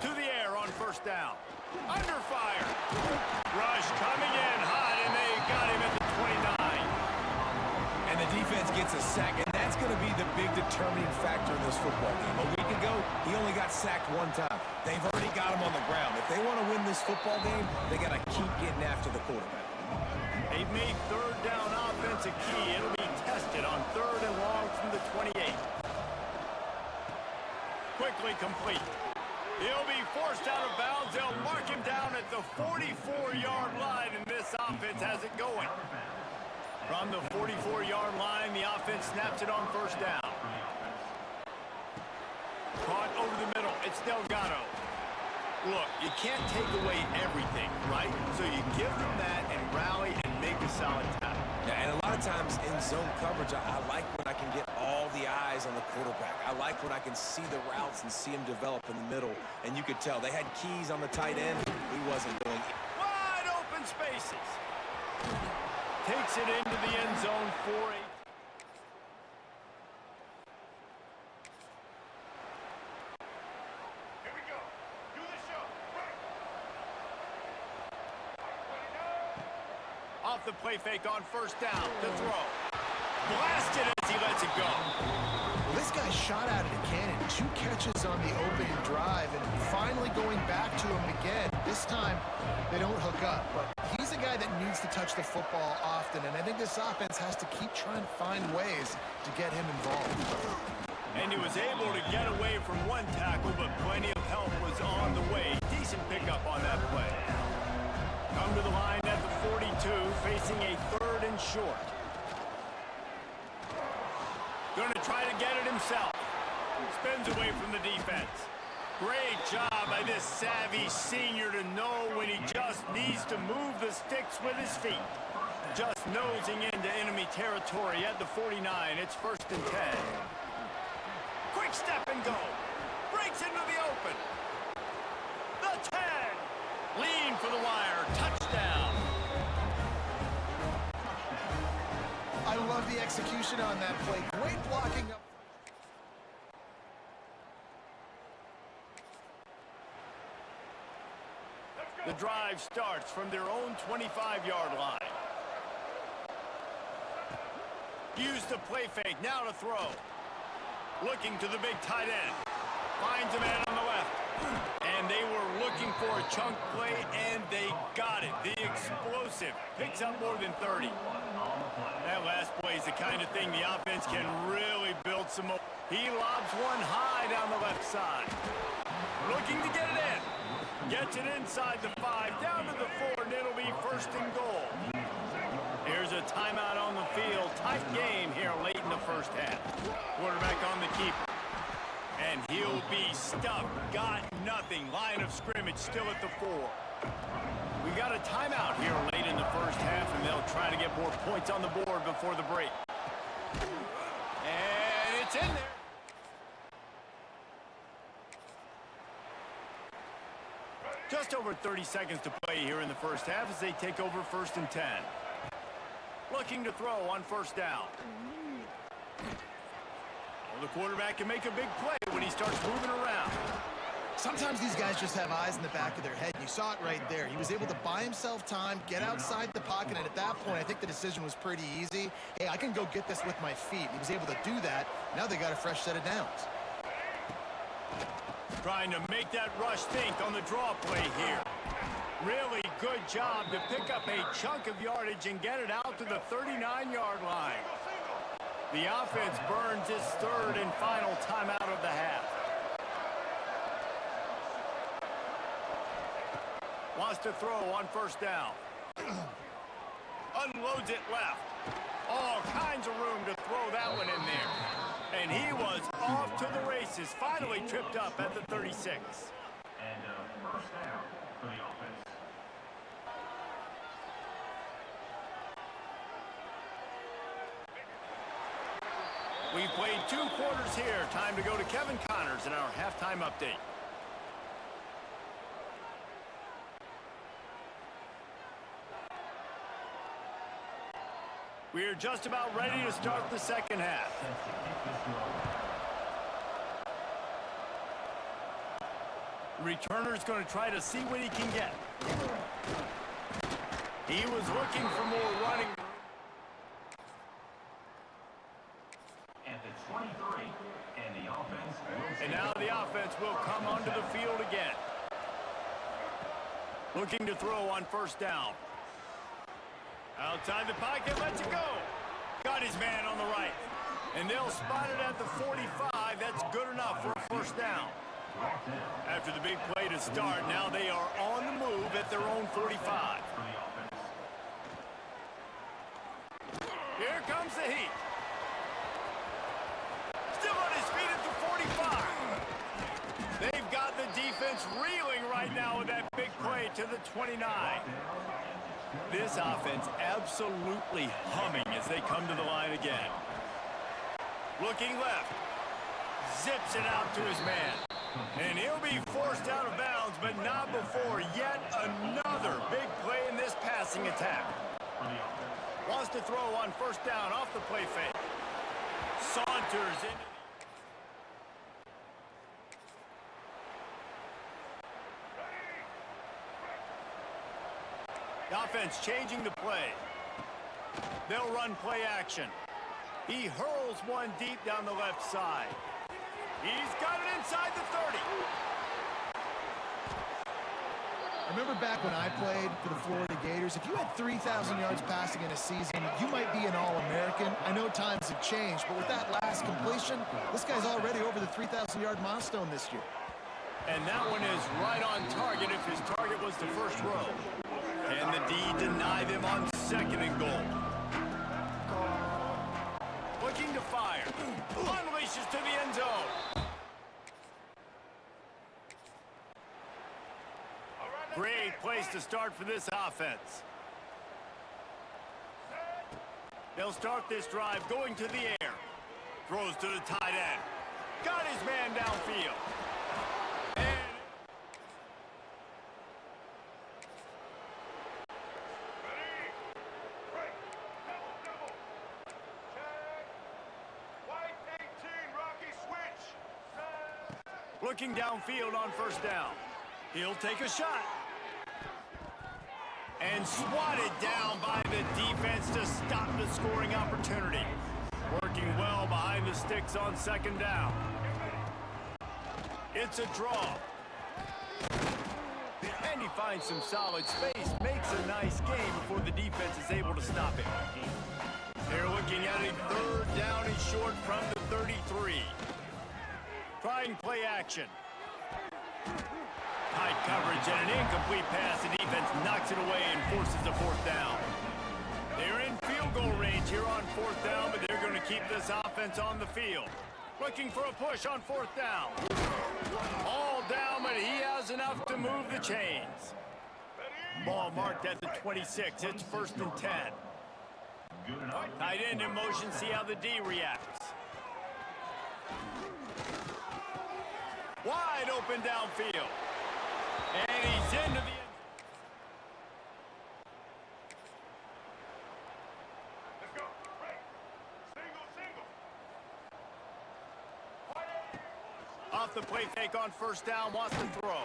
To the air on first down. Under fire. Rush coming in hot, and they got him at the 29. And the defense gets a sack, and that's going to be the big determining factor in this football game. A week ago, he only got sacked one time. They've already got him on the ground. If they want to win this football game, they got to keep getting after the quarterback. They've made third down offense a key. It'll be tested on third and long from the 28. Quickly complete. He'll be forced out of bounds. They'll mark him down at the 44-yard line, and this offense has it going. From the 44-yard line, the offense snaps it on first down. Caught over the middle. It's Delgado. Look, you can't take away everything, right? So you give them that and rally and make a solid tackle. Yeah, and a lot of times in zone coverage, I like when I can get all the eyes on the quarterback. I like when I can see the routes and see him develop in the middle. And you could tell they had keys on the tight end. He wasn't going. Wide open spaces. Takes it into the end zone for a... Here we go. Do the show. Right. Off the play fake on first down. The throw. Blasted as he lets it go. Well, this guy shot out of the cannon. 2 catches on the opening drive, and finally going back to him again. This time, they don't hook up, but he's a guy that needs to touch the football often, and I think this offense has to keep trying to find ways to get him involved. And he was able to get away from one tackle, but plenty of help was on the way. Decent pickup on that play. Come to the line at the 42, facing a third and short. Going to try to get it himself. Spins away from the defense. Great job by this savvy senior to know when he just needs to move the sticks with his feet. Just nosing into enemy territory at the 49. It's first and 10. Quick step and go. Breaks into the open. The 10. Lean for the wire. Touchdown. I love the execution on that play. Great blocking up. The drive starts from their own 25-yard line. Use the play fake, now to throw. Looking to the big tight end. Finds a man on the left. And they were looking for a chunk play, and they got it. The explosive picks up more than 30. That last play is the kind of thing the offense can really build some more. He lobs one high down the left side. Looking to get it in. Gets it inside the 5, down to the 4, and it'll be first and goal. Here's a timeout on the field. Tight game here late in the first half. Quarterback on the keeper. And he'll be stuffed. Got nothing. Line of scrimmage still at the 4. We got a timeout here late in the first half, and they'll try to get more points on the board before the break. And it's in there. Just over 30 seconds to play here in the first half as they take over first and 10. Looking to throw on first down. Well, the quarterback can make a big play when he starts moving around. Sometimes these guys just have eyes in the back of their head. You saw it right there. He was able to buy himself time, get outside the pocket, and at that point, I think the decision was pretty easy. Hey, I can go get this with my feet. He was able to do that. Now they got a fresh set of downs. Trying to make that rush think on the draw play here. Really good job to pick up a chunk of yardage and get it out to the 39-yard line. The offense burns its third and final timeout of the half. Wants to throw on first down. Unloads it left. All kinds of room to throw that one in there. And he was off to the races, finally tripped up at the 36. And first down for the offense. We've played 2 quarters here. Time to go to Kevin Connors in our halftime update. We are just about ready to start the second half. Returner's going to try to see what he can get. He was looking for more running. At the 23, and the offense will And now the offense will come onto the field again. Looking to throw on first down. Outside the pocket, lets it go. Got his man on the right. And they'll spot it at the 45. That's good enough for a first down. After the big play to start, now they are on the move at their own 45. Here comes the heat. Still on his feet at the 45. They've got the defense reeling right now with that big play to the 29. This offense absolutely humming as they come to the line again. Looking left. Zips it out to his man. And he'll be forced out of bounds, but not before yet another big play in this passing attack. Wants to throw on first down off the play fake. Saunters into the offense changing the play. They'll run play action. He hurls one deep down the left side. He's got it inside the 30. I remember back when I played for the Florida Gators, if you had 3,000 yards passing in a season, you might be an All-American. I know times have changed, but with that last completion, this guy's already over the 3,000-yard milestone this year. And that one is right on target if his target was the first row. Can the D deny them on second and goal? Looking to fire. Unleashes to the end zone. Great place to start for this offense. They'll start this drive going to the air. Throws to the tight end. Got his man downfield. And looking downfield on first down. He'll take a shot. And swatted down by the defense to stop the scoring opportunity. Working well behind the sticks on second down. It's a draw. And he finds some solid space. Makes a nice game before the defense is able to stop it. They're looking at a third down and short from the 33. Trying play action. Tight coverage and an incomplete pass. The defense knocks it away and forces a fourth down. They're in field goal range here on fourth down, but they're going to keep this offense on the field. Looking for a push on fourth down. All down, but he has enough to move the chains. Ball marked at the 26. It's first and 10. Tight end in motion. See how the D reacts. Wide open downfield. And he's into the end. Let's go. Right. Single. Off the play fake on first down, wants to throw.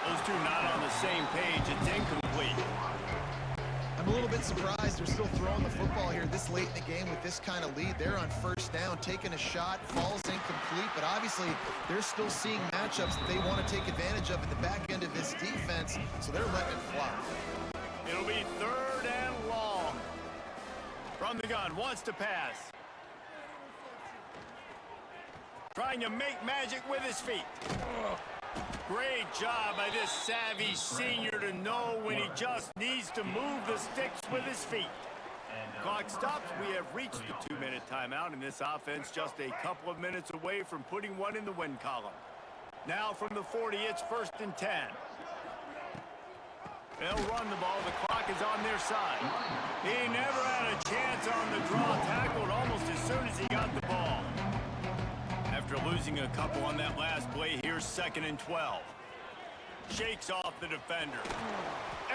Those two not on the same page. It's incomplete. I'm a little bit surprised they're still throwing the football here this late in the game with this kind of lead. They're on first down, taking a shot, falls incomplete, but obviously they're still seeing matchups that they want to take advantage of at the back end of this defense, so they're letting it fly. It'll be third and long. From the gun, wants to pass. Trying to make magic with his feet. Great job by this savvy senior to know when he just needs to move the sticks with his feet. Clock stops. We have reached the 2-minute timeout, and this offense just a couple of minutes away from putting one in the win column. Now from the 40, it's first and 10. They'll run the ball. The clock is on their side. He never had a chance on the draw. Tackled almost as soon as he got the ball. After losing a couple on that last play, here's second and 12. Shakes off the defender.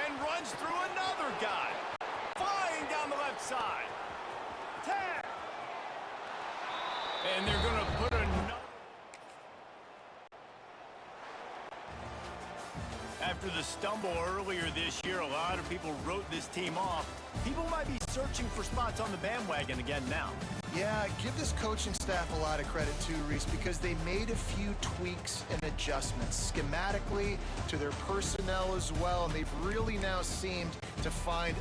And runs through another guy. Flying down the left side. Tag! And they're going to put another. After the stumble earlier this year, a lot of people wrote this team off. People might be searching for spots on the bandwagon again now. Yeah, give this coaching staff a lot of credit too, Reese, because they made a few tweaks and adjustments schematically to their personnel as well, and they've really now seemed to find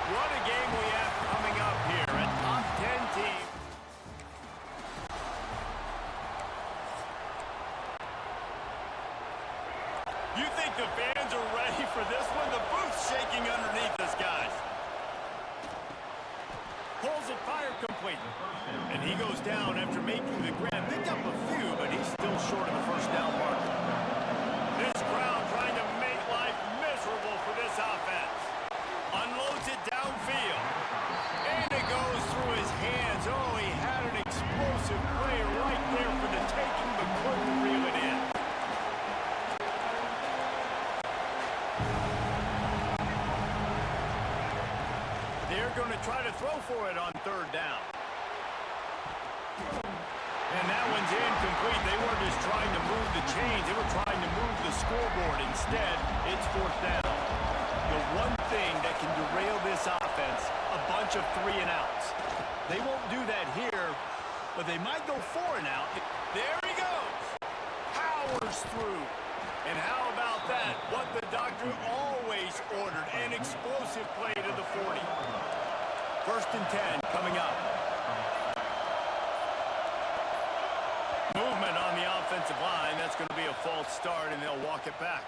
What a game we have coming up here. A top 10 team. You think the fans are ready for this one? The booth's shaking underneath us, guys. Pulls it, fire complete. And he goes down after making the grab. Picked up a few, but he's still short of the first down mark. This crowd trying to make life miserable for this offense. Unloads it downfield. And it goes through his hands. Oh, he had an explosive play right there for the taking, but couldn't reel it in. They're going to try to throw for it on third down. And that one's incomplete. They weren't just trying to move the chains. They were trying to move the scoreboard. Instead, it's fourth down. The one thing that can derail this offense, a bunch of 3-and-outs. They won't do that here, but they might go 4-and-out. There he goes. Powers through. And how about that? What the doctor always ordered, an explosive play to the 40. First and 10 coming up. Movement on the offensive line. That's going to be a false start, and they'll walk it back.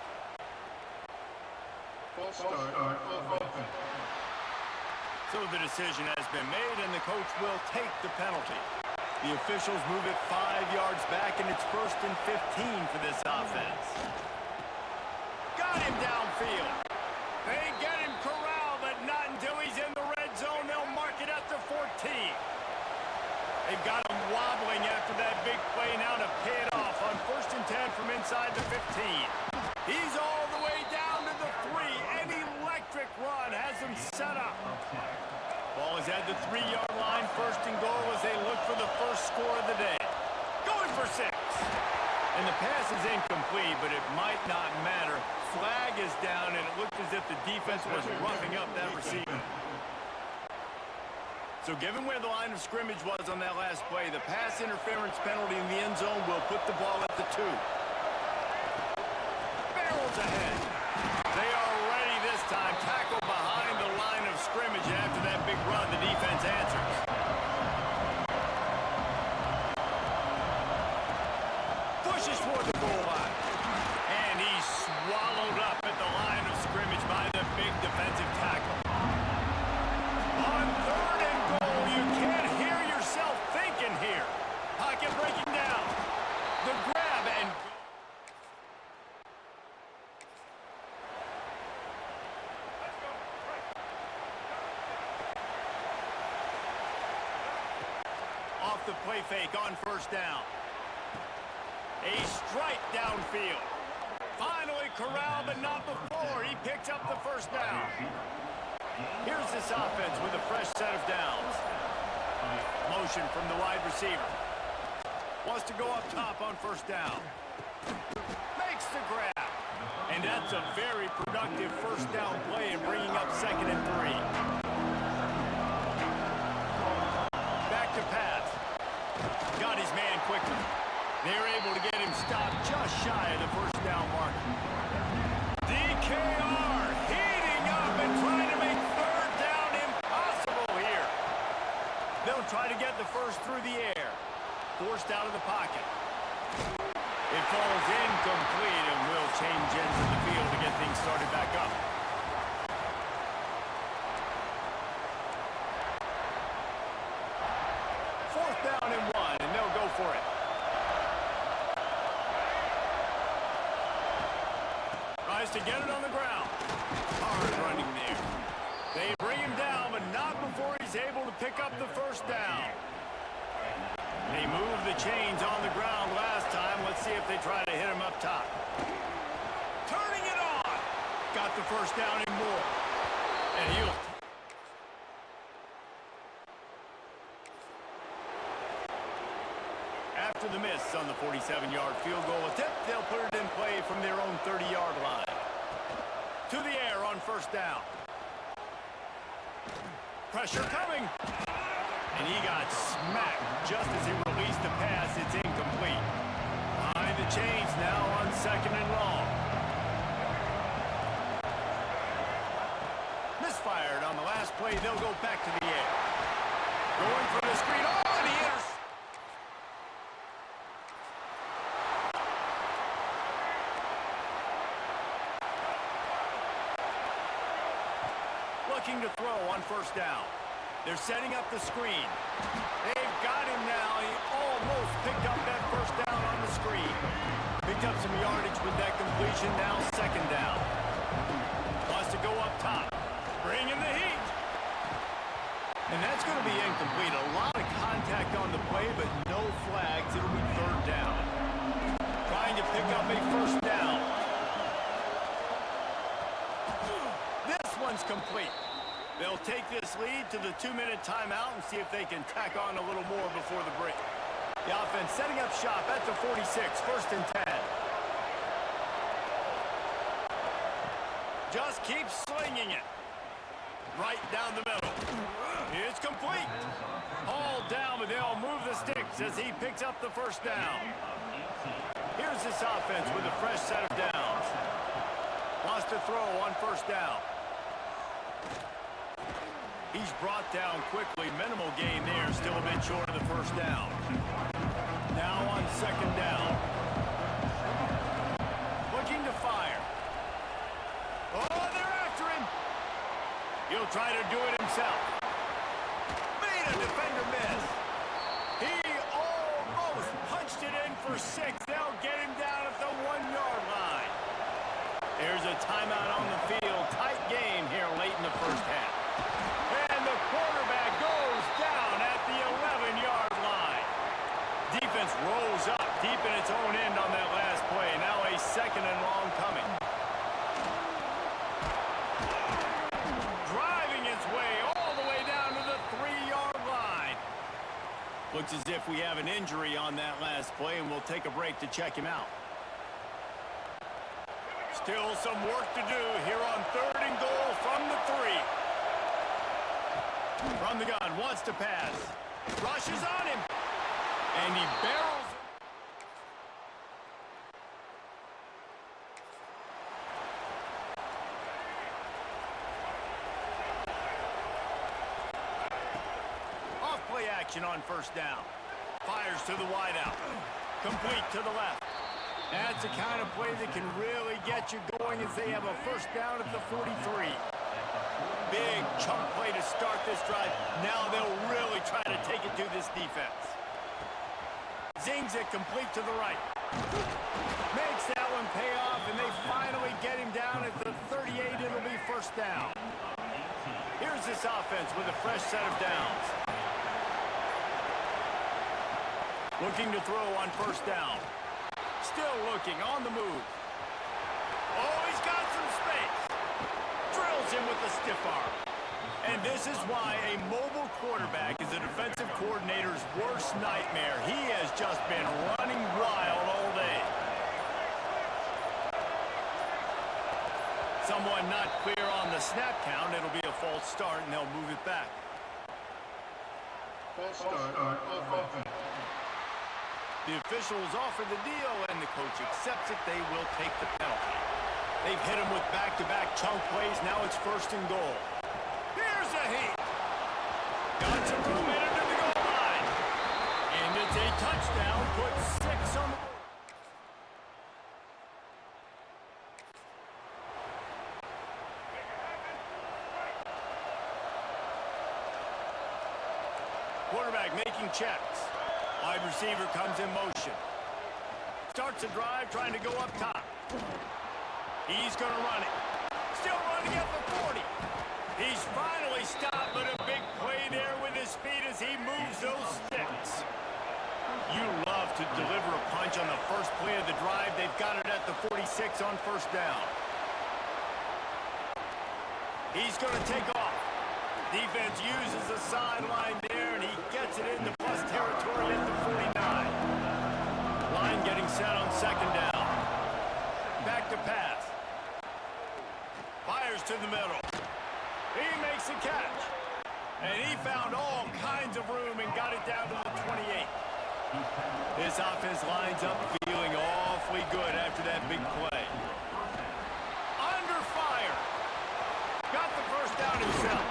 False start on offense. So the decision has been made, and the coach will take the penalty. The officials move it 5 yards back, and it's first and 15 for this offense. Got him downfield. They get him corralled, but not until he's in the red zone. They'll mark it at the 14. They've got him wobbling after that big play now to pay it off on first and 10 from inside the 15. He's all the way down to the 3. An electric run has him set up. Ball is at the 3-yard line. First and goal as they look for the first score of the day. Going for 6. And the pass is incomplete, but it might not matter. Flag is down, and it looked as if the defense was roughing up that receiver. So given where the line of scrimmage was on that last play, the pass interference penalty in the end zone will put the ball at the 2. Barrels ahead. They are ready this time. Tackle behind the line of scrimmage, and after that big run, the defense answers. Pushes toward the goal line. And he's swallowed up at the line of scrimmage by the big defensive the play fake on first down. A strike downfield. Finally corralled, but not before. He picks up the first down. Here's this offense with a fresh set of downs. Motion from the wide receiver. Wants to go up top on first down. Makes the grab. And that's a very productive first down play in bringing up 2nd and 3. Back to pass. Got his man quickly. They're able to get him stopped just shy of the first down mark. DKR heating up and trying to make 3rd down impossible here. They'll try to get the first through the air. Forced out of the pocket. It falls incomplete and will change ends of the field to get things started back up. Fourth down and 1, and they'll go for it. Tries to get it on the ground. Hard running there. They bring him down, but not before he's able to pick up the first down. They moved the chains on the ground last time. Let's see if they try to hit him up top. Turning it on. Got the first down and more. And he'll... After the miss on the 47-yard field goal attempt, they'll put it in play from their own 30-yard line. To the air on first down. Pressure coming. And he got smacked just as he released the pass. It's incomplete. Behind the chains now on 2nd and long. Misfired on the last play. They'll go back to the air. Going for the screen. Oh, and he is. Looking to throw on first down. They're setting up the screen. They've got him now. He almost picked up that first down on the screen. Picked up some yardage with that completion. Now 2nd down. Wants to go up top. Bring in the heat. And that's going to be incomplete. A lot of contact on the play, but no flags. It'll be 3rd down. Trying to pick up a first down. This one's complete. They'll take this lead to the 2-minute timeout and see if they can tack on a little more before the break. The offense setting up shop at the 46, 1st and 10. Just keep slinging it. Right down the middle. It's complete. All down, but they'll move the sticks as he picks up the first down. Here's this offense with a fresh set of downs. Wants to throw on first down. He's brought down quickly. Minimal gain there. Still a bit short of the first down. Now on 2nd down. Looking to fire. Oh, they're after him. He'll try to do it himself. Made a defender miss. He almost punched it in for 6. They'll get him down at the 1-yard line. There's a timeout on the field. Tight game here late in the first half. The quarterback goes down at the 11-yard line. Defense rolls up deep in its own end on that last play. Now a 2nd and long coming. Driving its way all the way down to the 3-yard line. Looks as if we have an injury on that last play, and we'll take a break to check him out. Still some work to do here on 3rd and goal from the 3. From the gun, wants to pass. Rushes on him. And he barrels. Off play action on first down. Fires to the wideout. Complete to the left. That's the kind of play that can really get you going as they have a first down at the 43. Big chunk play to start this drive. Now they'll really try to take it to this defense. Zings it complete to the right. Makes that one pay off, and they finally get him down at the 38. It'll be first down. Here's this offense with a fresh set of downs. Looking to throw on first down. Still looking on the move. Oh, he's got some space. Drills him with a stiff arm. And this is why a mobile quarterback is a defensive coordinator's worst nightmare. He has just been running wild all day. Someone not clear on the snap count. It'll be a false start, and they'll move it back. False start on offense. The officials offer the deal, and the coach accepts it. They will take the penalty. They've hit him with back-to-back chunk plays. Now it's first and goal. Here's a heat. Got some room in under the goal line. And it's a touchdown. Puts 6 on the board. Quarterback making checks. Wide receiver comes in motion. Starts a drive trying to go up top. He's going to run it. Still running at the 40. He's finally stopped, but a big play there with his feet as he moves those sticks. You love to deliver a punch on the first play of the drive. They've got it at the 46 on first down. He's going to take off. Defense uses the sideline there, and he gets it into plus territory at the 49. Line getting set on second down. Back to pass. Fires to the middle. He makes a catch. And he found all kinds of room and got it down to the 28. This offense lines up feeling awfully good after that big play. Under fire. Got the first down himself.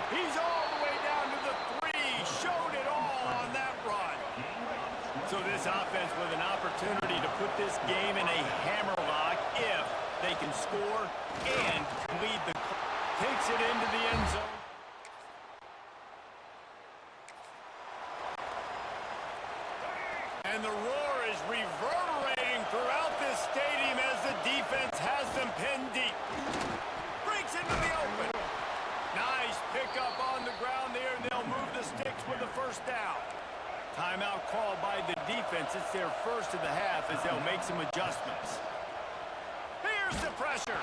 He's all the way down to the 3. Showed it all on that run. So this offense with an opportunity to put this game in a hammerlock if they can score and lead the clock. Takes it into the end zone. And the roar is reverberating throughout this stadium as the defense has them pinned deep. Breaks into the open. Nice pickup on the ground there, and they'll move the sticks with the first down. Timeout called by the defense. It's their first of the half as they'll make some adjustments. Here's the pressure.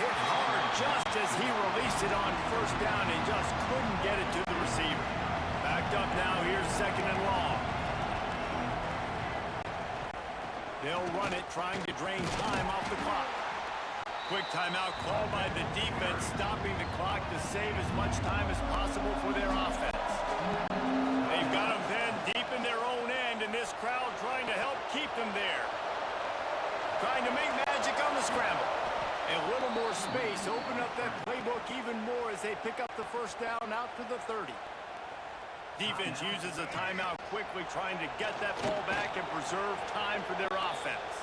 Hit hard just as he released it on first down and just couldn't get it to the receiver. Backed up now. Here's second and long. They'll run it, trying to drain time off the clock. Quick timeout called by the defense, stopping the clock to save as much time as possible for their offense. They've got them pinned deep in their own end, and this crowd trying to help keep them there. Trying to make magic on the scramble. A little more space, open up that playbook even more as they pick up the first down out to the 30. Defense uses a timeout quickly, trying to get that ball back and preserve time for their offense.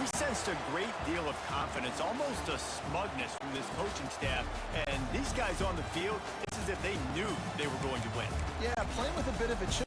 We sensed a great deal of confidence, almost a smugness from this coaching staff. And these guys on the field, it's as if they knew they were going to win. Yeah, playing with a bit of a chip